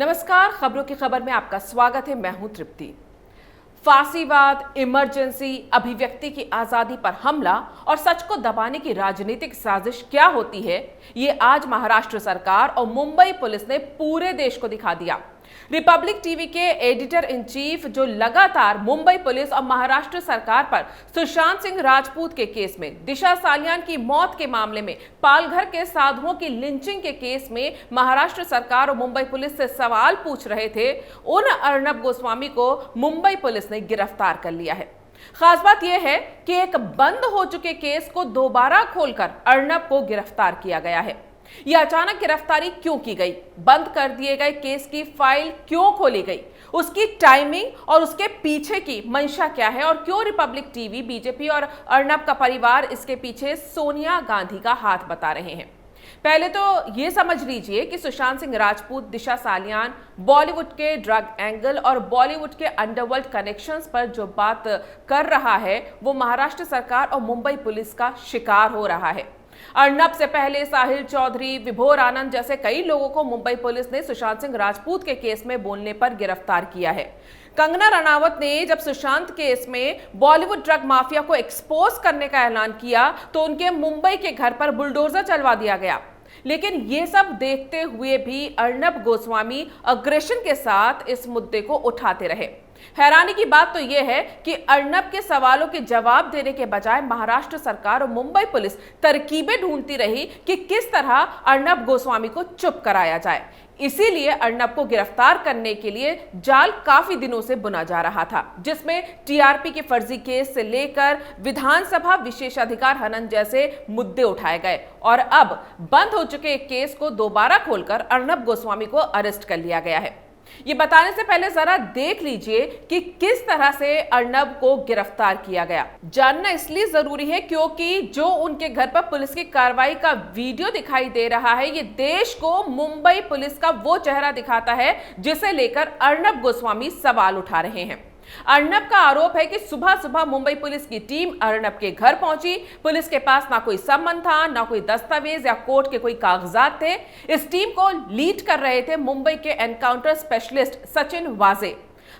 नमस्कार, खबरों की खबर में आपका स्वागत है। मैं हूं तृप्ति। फांसीवाद, इमरजेंसी, अभिव्यक्ति की आजादी पर हमला और सच को दबाने की राजनीतिक साजिश क्या होती है, ये आज महाराष्ट्र सरकार और मुंबई पुलिस ने पूरे देश को दिखा दिया। रिपब्लिक टीवी के एडिटर इन चीफ जो लगातार मुंबई पुलिस और महाराष्ट्र सरकार पर सुशांत सिंह राजपूत के केस में, दिशा सालियान की मौत के मामले में, पालघर के साधुओं की लिंचिंग के केस में महाराष्ट्र सरकार और मुंबई पुलिस से सवाल पूछ रहे थे, उन अर्नब गोस्वामी को मुंबई पुलिस ने गिरफ्तार कर लिया है। खास बात यह है कि एक बंद हो चुके केस को दोबारा खोलकर अर्नब को गिरफ्तार किया गया है। यह अचानक गिरफ्तारी क्यों की गई, बंद कर दिए गए केस की फाइल क्यों खोली गई, उसकी टाइमिंग और उसके पीछे की मंशा क्या है और क्यों रिपब्लिक टीवी, बीजेपी और अर्नब का परिवार इसके पीछे सोनिया गांधी का हाथ बता रहे हैं। पहले तो यह समझ लीजिए कि सुशांत सिंह राजपूत, दिशा सालियान, बॉलीवुड के ड्रग एंगल और बॉलीवुड के अंडरवर्ल्ड कनेक्शंस पर जो बात कर रहा है वो महाराष्ट्र सरकार और मुंबई पुलिस का शिकार हो रहा है। अर्नब से पहले साहिल चौधरी, विभोर आनंद जैसे कई लोगों को मुंबई पुलिस ने सुशांत सिंह राजपूत के केस में बोलने पर गिरफ्तार किया है। कंगना रनावत ने जब सुशांत केस में बॉलीवुड ड्रग माफिया को एक्सपोज करने का ऐलान किया तो उनके मुंबई के घर पर बुलडोजर चलवा दिया गया। लेकिन ये सब देखते हुए भी अर्नब गोस्वामी अग्रेशन के साथ इस मुद्दे को उठाते रहे। हैरानी की बात तो यह है कि अर्नब के सवालों के जवाब देने के बजाय महाराष्ट्र सरकार और मुंबई पुलिस तरकीबें ढूंढती रही कि किस तरह अर्नब गोस्वामी को चुप कराया जाए। इसीलिए अर्नब को गिरफ्तार करने के लिए जाल काफी दिनों से बुना जा रहा था, जिसमें टीआरपी के फर्जी केस से लेकर विधानसभा विशेषाधिकार हनन जैसे मुद्दे उठाए गए और अब बंद हो चुके केस को दोबारा खोलकर अर्नब गोस्वामी को अरेस्ट कर लिया गया है। ये बताने से पहले जरा देख लीजिए कि किस तरह से अर्नब को गिरफ्तार किया गया। जानना इसलिए जरूरी है क्योंकि जो उनके घर पर पुलिस की कार्रवाई का वीडियो दिखाई दे रहा है, ये देश को मुंबई पुलिस का वो चेहरा दिखाता है जिसे लेकर अर्नब गोस्वामी सवाल उठा रहे हैं। अर्नब का आरोप है कि सुबह सुबह मुंबई पुलिस की टीम अर्नब के घर पहुंची। पुलिस के पास ना कोई सम्मन था, ना कोई दस्तावेज या कोर्ट के कोई कागजात थे। इस टीम को लीड कर रहे थे मुंबई के एनकाउंटर स्पेशलिस्ट सचिन वाजे।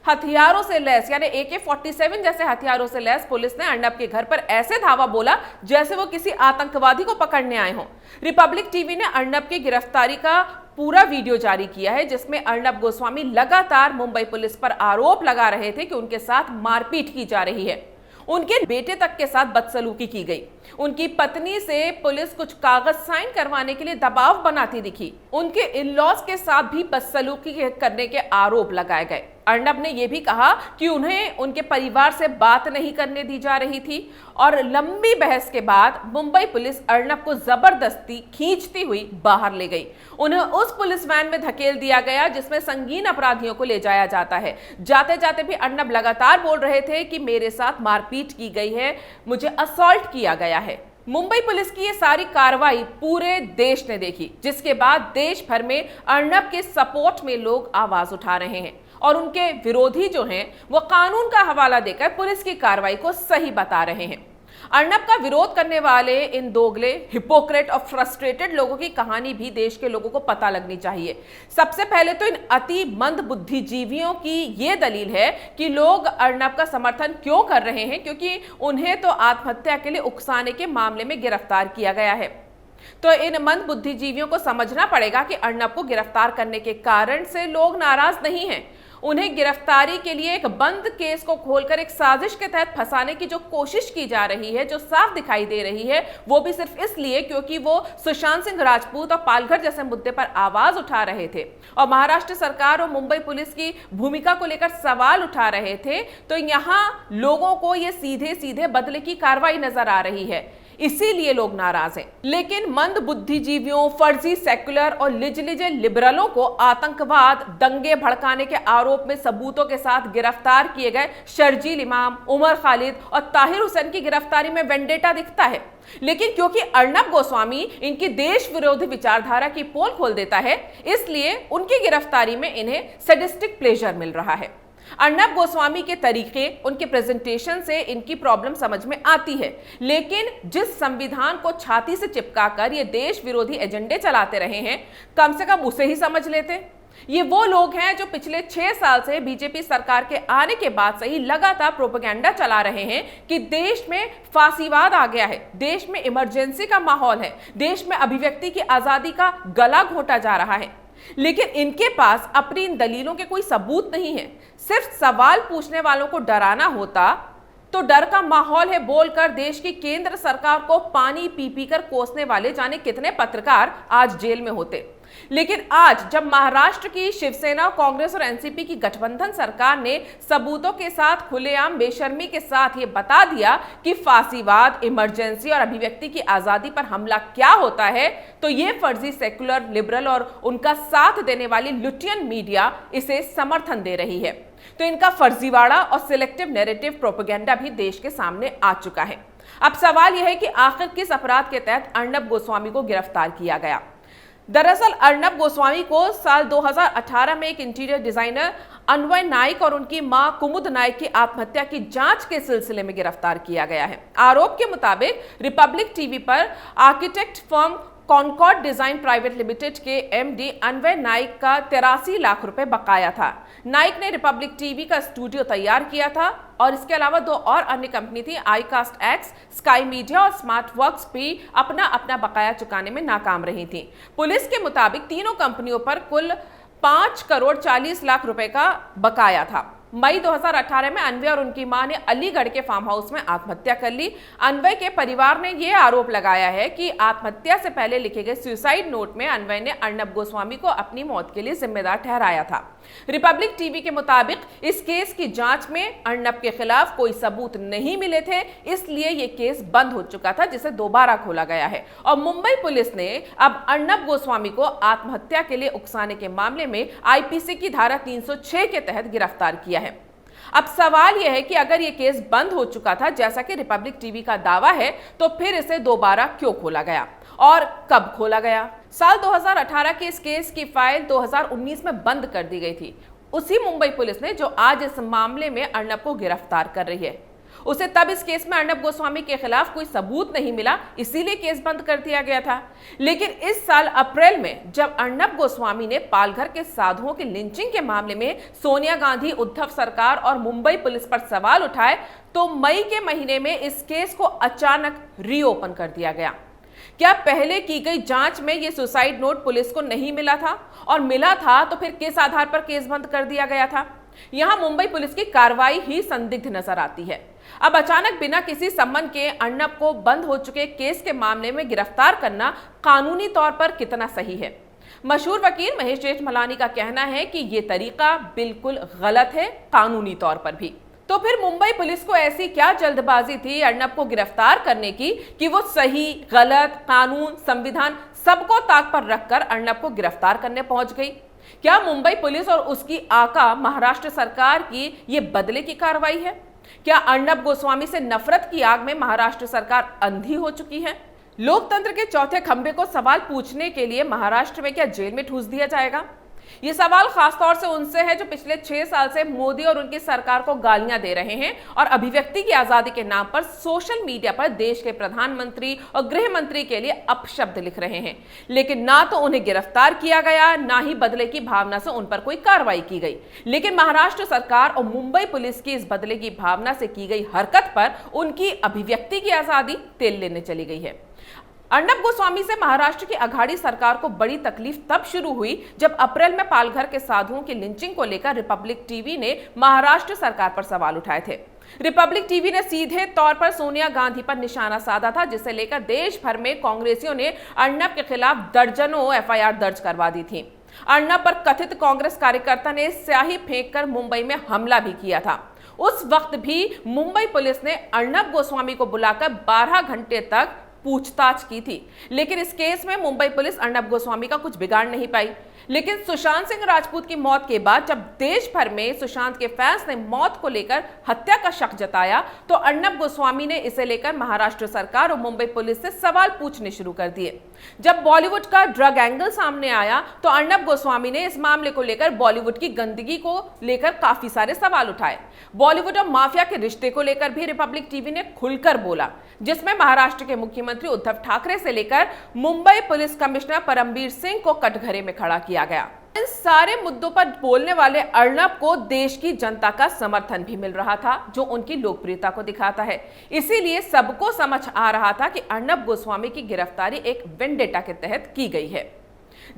हथियारों से लैस यानी AK-47 जैसे हथियारों से लैस पुलिस ने अर्नब के घर पर ऐसे धावा बोला जैसे वो किसी आतंकवादी को पकड़ने आए हों। रिपब्लिक टीवी ने अर्नब की गिरफ्तारी का पूरा वीडियो जारी किया है, जिसमें अर्नब गोस्वामी लगातार मुंबई पुलिस पर आरोप लगा रहे थे कि उनके साथ मारपीट की जा रही है। उनके बेटे तक के साथ बदसलूकी की गई। उनकी पत्नी से पुलिस कुछ कागज साइन करवाने के लिए दबाव बनाती दिखी। उनके इन-लॉज के साथ भी बदसलूकी करने के आरोप लगाए गए। अर्नब ने यह भी कहा कि उन्हें उनके परिवार से बात नहीं करने दी जा रही थी और लंबी बहस के बाद मुंबई पुलिस अर्नब को जबरदस्ती खींचती हुई बाहर ले गई। उन्हें उस पुलिस वैन में धकेल दिया गया जिसमें संगीन अपराधियों को ले जाया जाता है। जाते जाते भी अर्नब लगातार बोल रहे थे कि मेरे साथ मारपीट की गई है, मुझे असॉल्ट किया गया है। मुंबई पुलिस की ये सारी कार्रवाई पूरे देश ने देखी, जिसके बाद देश भर में अर्नब के सपोर्ट में लोग आवाज उठा रहे हैं और उनके विरोधी जो हैं वो कानून का हवाला देकर पुलिस की कार्रवाई को सही बता रहे हैं। अर्नब का विरोध करने वाले इन दोगले, हिपोक्रेट और फ्रस्ट्रेटेड लोगों की कहानी भी देश के लोगों को पता लगनी चाहिए। सबसे पहले तो इन अति मंद बुद्धिजीवियों की ये दलील है कि लोग अर्नब का समर्थन क्यों कर रहे हैं, क्योंकि उन्हें तो आत्महत्या के लिए उकसाने के मामले में गिरफ्तार किया गया है। तो इन मंद बुद्धिजीवियों को समझना पड़ेगा कि अर्नब को गिरफ्तार करने के कारण से लोग नाराज नहीं हैं। उन्हें गिरफ्तारी के लिए एक बंद केस को खोलकर एक साजिश के तहत फंसाने की जो कोशिश की जा रही है, जो साफ दिखाई दे रही है, वो भी सिर्फ इसलिए क्योंकि वो सुशांत सिंह राजपूत और पालघर जैसे मुद्दे पर आवाज उठा रहे थे और महाराष्ट्र सरकार और मुंबई पुलिस की भूमिका को लेकर सवाल उठा रहे थे। तो यहाँ लोगों को ये सीधे सीधे बदले की कार्रवाई नजर आ रही है, इसीलिए लोग नाराज हैं। लेकिन मंद बुद्धिजीवियों, फर्जी सेक्युलर और लिजलिजे लिबरलों को आतंकवाद, दंगे भड़काने के आरोप में सबूतों के साथ गिरफ्तार किए गए शर्जील इमाम, उमर खालिद और ताहिर हुसैन की गिरफ्तारी में वेंडेटा दिखता है। लेकिन क्योंकि अर्नब गोस्वामी इनकी देश विरोधी विचारधारा की पोल खोल देता है, इसलिए उनकी गिरफ्तारी में इन्हें सैडिस्टिक प्लेजर मिल रहा है। अर्नब गोस्वामी के तरीके, उनके प्रेजेंटेशन से इनकी प्रॉब्लम समझ में आती है, लेकिन जिस संविधान को छाती से चिपकाकर ये देश विरोधी एजेंडे चलाते रहे हैं, कम से कम उसे ही समझ लेते। ये वो लोग हैं जो पिछले 6 साल से बीजेपी सरकार के आने के बाद से ही लगातार प्रोपेगेंडा चला रहे हैं कि देश में फांसीवाद आ गया है, देश में इमरजेंसी का माहौल है, देश में अभिव्यक्ति की आजादी का गला घोंटा जा रहा है। लेकिन इनके पास अपनी इन दलीलों के कोई सबूत नहीं है। सिर्फ सवाल पूछने वालों को डराना होता तो डर का माहौल है बोलकर देश की केंद्र सरकार को पानी पी पी कर कोसने वाले जाने कितने पत्रकार आज जेल में होते। लेकिन आज जब महाराष्ट्र की शिवसेना, कांग्रेस और एनसीपी की गठबंधन सरकार ने सबूतों के साथ खुलेआम बेशर्मी के साथ ये बता दिया कि फांसीवाद, इमरजेंसी और अभिव्यक्ति की आजादी पर हमला क्या होता है, तो ये फर्जी सेक्युलर, लिबरल और उनका साथ देने वाली लुटियन मीडिया इसे समर्थन दे रही है। तो इनका फर्जीवाड़ा और सिलेक्टिव नैरेटिव प्रोपेगेंडा भी देश के सामने आ चुका है। अब सवाल यह है कि आखिर किस अपराध के तहत अर्नब गोस्वामी को गिरफ्तार किया गया। दरअसल अर्नब गोस्वामी को साल 2018 में एक इंटीरियर डिजाइनर अन्वय नाइक और उनकी मां कुमुद नाइक की आत्महत्या की जांच के सिलसिले में गिरफ्तार किया गया है। आरोप के मुताबिक रिपब्लिक टीवी पर architect firm Concorde Design Private Limited के एमडी अन्वय नाइक का 83 लाख रुपए बकाया था। नाइक ने रिपब्लिक टीवी का स्टूडियो तैयार किया था और इसके अलावा 2 और अन्य कंपनी थी, आईकास्ट एक्स, स्काई मीडिया और स्मार्ट वर्क्स भी अपना अपना बकाया चुकाने में नाकाम रही थी। पुलिस के मुताबिक तीनों कंपनियों पर कुल 5 करोड़ 40 लाख रुपए का बकाया था। मई 2018 में अन्वय और उनकी मां ने अलीगढ़ के फार्म हाउस में आत्महत्या कर ली। अन्वय के परिवार ने यह आरोप लगाया है कि आत्महत्या से पहले लिखे गए सुसाइड नोट में अन्वय ने अर्नब गोस्वामी को अपनी मौत के लिए जिम्मेदार ठहराया था। रिपब्लिक टीवी के मुताबिक इस केस की जांच में अर्नब के खिलाफ कोई सबूत नहीं मिले थे, इसलिए यह केस बंद हो चुका था, जिसे दोबारा खोला गया है। और मुंबई पुलिस ने अब अर्नब गोस्वामी को आत्महत्या के लिए उकसाने के मामले में आईपीसी की धारा 306 के तहत गिरफ्तार किया है। अब सवाल यह है कि अगर यह केस बंद हो चुका था, जैसा कि रिपब्लिक टीवी का दावा है, तो फिर इसे दोबारा क्यों खोला गया और कब खोला गया? साल 2018 के इस केस की फाइल 2019 में बंद कर दी गई थी। उसी मुंबई पुलिस ने जो आज इस मामले में अर्नब को गिरफ्तार कर रही है, उसे तब इस केस में अर्नब गोस्वामी के खिलाफ कोई सबूत नहीं मिला, इसीलिए केस बंद कर दिया गया था। लेकिन इस साल अप्रैल में जब अर्नब गोस्वामी ने पालघर के साधुओं की लिंचिंग के मामले में सोनिया गांधी, उद्धव सरकार और मुंबई पुलिस पर सवाल उठाए, तो मई के महीने में इस केस को अचानक रीओपन कर दिया गया। क्या पहले की गई जांच में यह सुसाइड नोट पुलिस को नहीं मिला था, और मिला था तो फिर किस आधार पर केस बंद कर दिया गया था? यहां मुंबई पुलिस की कार्रवाई ही संदिग्ध नजर आती है। अब अचानक बिना किसी सम्मन के अर्नब को बंद हो चुके केस के मामले में गिरफ्तार करना कानूनी तौर पर कितना सही है? मशहूर वकील महेश जेठमलानी का कहना है कि यह तरीका बिल्कुल गलत है, कानूनी तौर पर भी। तो फिर मुंबई पुलिस को ऐसी क्या जल्दबाजी थी अर्नब को गिरफ्तार करने की कि वो सही, गलत, कानून, संविधान सबको ताक पर रखकर अर्नब को गिरफ्तार करने पहुंच गई? क्या मुंबई पुलिस और उसकी आका महाराष्ट्र सरकार की ये बदले की कार्रवाई है? क्या अर्नब गोस्वामी से नफरत की आग में महाराष्ट्र सरकार अंधी हो चुकी है? लोकतंत्र के चौथे खंभे को सवाल पूछने के लिए महाराष्ट्र में क्या जेल में ठूस दिया जाएगा? ये सवाल खासतौर से उनसे है जो पिछले 6 साल से मोदी और उनकी सरकार को गालियां दे रहे हैं और अभिव्यक्ति की आजादी के नाम पर सोशल मीडिया पर देश के प्रधानमंत्री और गृह मंत्री के लिए अपशब्द लिख रहे हैं। लेकिन ना तो उन्हें गिरफ्तार किया गया, ना ही बदले की भावना से उन पर कोई कार्रवाई की गई। लेकिन महाराष्ट्र सरकार और मुंबई पुलिस की इस बदले की भावना से की गई हरकत पर उनकी अभिव्यक्ति की आजादी तेल लेने चली गई है। अर्नब गोस्वामी से महाराष्ट्र की अघाड़ी सरकार को बड़ी तकलीफ तब शुरू हुई जब अप्रैल में पालघर के साधुओं की लिंचिंग को लेकर रिपब्लिक टीवी ने महाराष्ट्र सरकार पर सवाल उठाए थे। रिपब्लिक टीवी ने सीधे तौर पर सोनिया गांधी पर निशाना साधा था, जिसे लेकर देश भर में कांग्रेसियों ने अर्नब के खिलाफ दर्जनों एफआईआर दर्ज करवा दी थी। अर्नब पर कथित कांग्रेस कार्यकर्ता ने स्याही फेंककर मुंबई में हमला भी किया था। उस वक्त भी मुंबई पुलिस ने अर्नब गोस्वामी को बुलाकर 12 घंटे तक पूछताछ की थी। लेकिन इस केस में मुंबई पुलिस अर्नब गोस्वामी का कुछ बिगाड़ नहीं पाई। लेकिन सुशांत सिंह राजपूत की मौत के बाद जब देश भर में सुशांत के फैंस ने मौत को लेकर हत्या का शक जताया, तो अर्नब गोस्वामी ने इसे लेकर महाराष्ट्र सरकार और मुंबई पुलिस से सवाल पूछने शुरू कर दिए। जब बॉलीवुड का ड्रग एंगल सामने आया, तो अर्नब गोस्वामी ने इस मामले को लेकर बॉलीवुड की गंदगी को लेकर काफी सारे सवाल उठाए। बॉलीवुड और माफिया के रिश्ते को लेकर भी रिपब्लिक टीवी ने खुलकर बोला, जिसमें महाराष्ट्र के मुख्यमंत्री उद्धव ठाकरे से लेकर मुंबई पुलिस कमिश्नर परमबीर सिंह को कटघरे में खड़ा किया गया। इन सारे मुद्दों पर बोलने वाले अर्नब को देश की जनता का समर्थन भी मिल रहा था, जो उनकी लोकप्रियता को दिखाता है। इसीलिए सबको समझ आ रहा था कि अर्नब गोस्वामी की गिरफ्तारी एक वेंडेटा के तहत की गई है।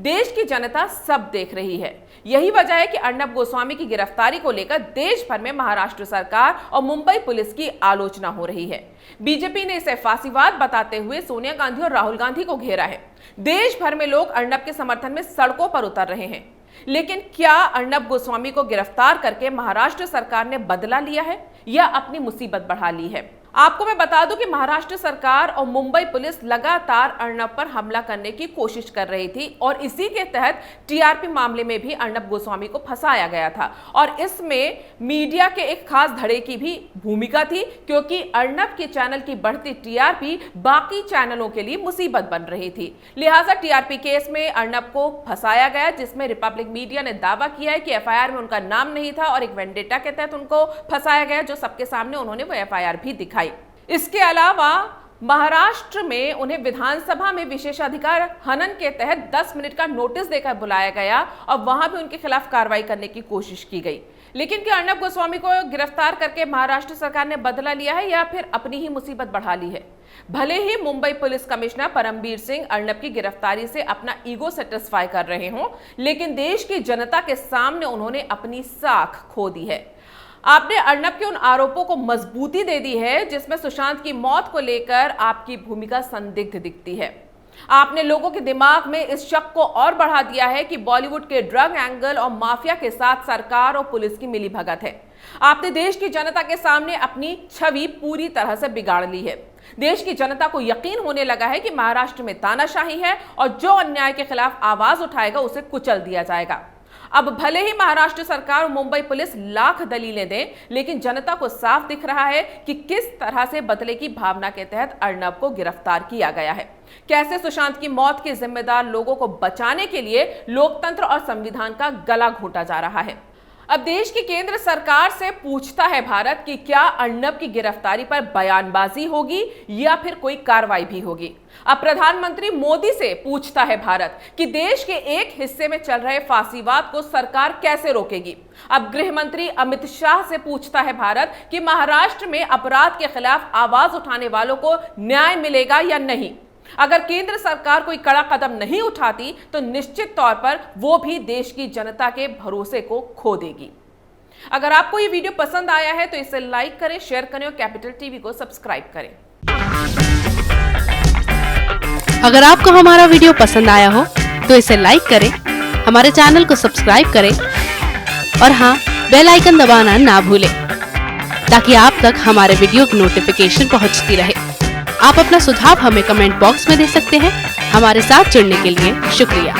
देश की जनता सब देख रही है। यही वजह है कि अर्नब गोस्वामी की गिरफ्तारी को लेकर देश भर में महाराष्ट्र सरकार और मुंबई पुलिस की आलोचना हो रही है। बीजेपी ने इसे फांसीवाद बताते हुए सोनिया गांधी और राहुल गांधी को घेरा है। देश भर में लोग अर्नब के समर्थन में सड़कों पर उतर रहे हैं। लेकिन क्या अर्नब गोस्वामी को गिरफ्तार करके महाराष्ट्र सरकार ने बदला लिया है या अपनी मुसीबत बढ़ा ली है? आपको मैं बता दूं कि महाराष्ट्र सरकार और मुंबई पुलिस लगातार अर्नब पर हमला करने की कोशिश कर रही थी और इसी के तहत टीआरपी मामले में भी अर्नब गोस्वामी को फंसाया गया था। और इसमें मीडिया के एक खास धड़े की भी भूमिका थी, क्योंकि अर्नब के चैनल की बढ़ती टीआरपी बाकी चैनलों के लिए मुसीबत बन रही थी। लिहाजा टीआरपी केस में अर्नब को फंसाया गया, जिसमें रिपब्लिक मीडिया ने दावा किया है कि एफआईआर में उनका नाम नहीं था और एक वेंडेटा के तहत उनको फंसाया गया, जो सबके सामने उन्होंने वो एफआईआर भी दिखाई। इसके अलावा महाराष्ट्र में उन्हें विधानसभा में विशेषाधिकार हनन के तहत 10 मिनट का नोटिस देकर बुलाया गया और वहां भी उनके खिलाफ कार्रवाई करने की कोशिश की गई। लेकिन क्या अर्नब गोस्वामी को गिरफ्तार करके महाराष्ट्र सरकार ने बदला लिया है या फिर अपनी ही मुसीबत बढ़ा ली है? भले ही मुंबई पुलिस कमिश्नर परमबीर सिंह अर्नब की गिरफ्तारी से अपना ईगो सेटिस्फाई कर रहे हों, लेकिन देश की जनता के सामने उन्होंने अपनी साख खो दी है। आपने अर्नब के उन आरोपों को मजबूती दे दी है जिसमें सुशांत की मौत को लेकर आपकी भूमिका संदिग्ध दिखती है। आपने लोगों के दिमाग में इस शक को और बढ़ा दिया है कि बॉलीवुड के ड्रग एंगल और माफिया के साथ सरकार और पुलिस की मिलीभगत है। आपने देश की जनता के सामने अपनी छवि पूरी तरह से बिगाड़ ली है। देश की जनता को यकीन होने लगा है कि महाराष्ट्र में तानाशाही है और जो अन्याय के खिलाफ आवाज उठाएगा उसे कुचल दिया जाएगा। अब भले ही महाराष्ट्र सरकार और मुंबई पुलिस लाख दलीलें दें, लेकिन जनता को साफ दिख रहा है कि किस तरह से बदले की भावना के तहत अर्नब को गिरफ्तार किया गया है। कैसे सुशांत की मौत के जिम्मेदार लोगों को बचाने के लिए लोकतंत्र और संविधान का गला घोंटा जा रहा है। अब देश की केंद्र सरकार से पूछता है भारत कि क्या अर्नब की गिरफ्तारी पर बयानबाजी होगी या फिर कोई कार्रवाई भी होगी। अब प्रधानमंत्री मोदी से पूछता है भारत कि देश के एक हिस्से में चल रहे फांसीवाद को सरकार कैसे रोकेगी। अब गृह मंत्री अमित शाह से पूछता है भारत कि महाराष्ट्र में अपराध के खिलाफ आवाज उठाने वालों को न्याय मिलेगा या नहीं। अगर केंद्र सरकार कोई कड़ा कदम नहीं उठाती तो निश्चित तौर पर वो भी देश की जनता के भरोसे को खो देगी। अगर आपको ये वीडियो पसंद आया है तो इसे लाइक करें, शेयर करें और कैपिटल टीवी को सब्सक्राइब करें। अगर आपको हमारा वीडियो पसंद आया हो तो इसे लाइक करें, हमारे चैनल को सब्सक्राइब करें और हाँ, बेल आइकन दबाना ना भूलें ताकि आप तक हमारे वीडियो की नोटिफिकेशन पहुंचती रहे। आप अपना सुझाव हमें कमेंट बॉक्स में दे सकते हैं। हमारे साथ जुड़ने के लिए शुक्रिया।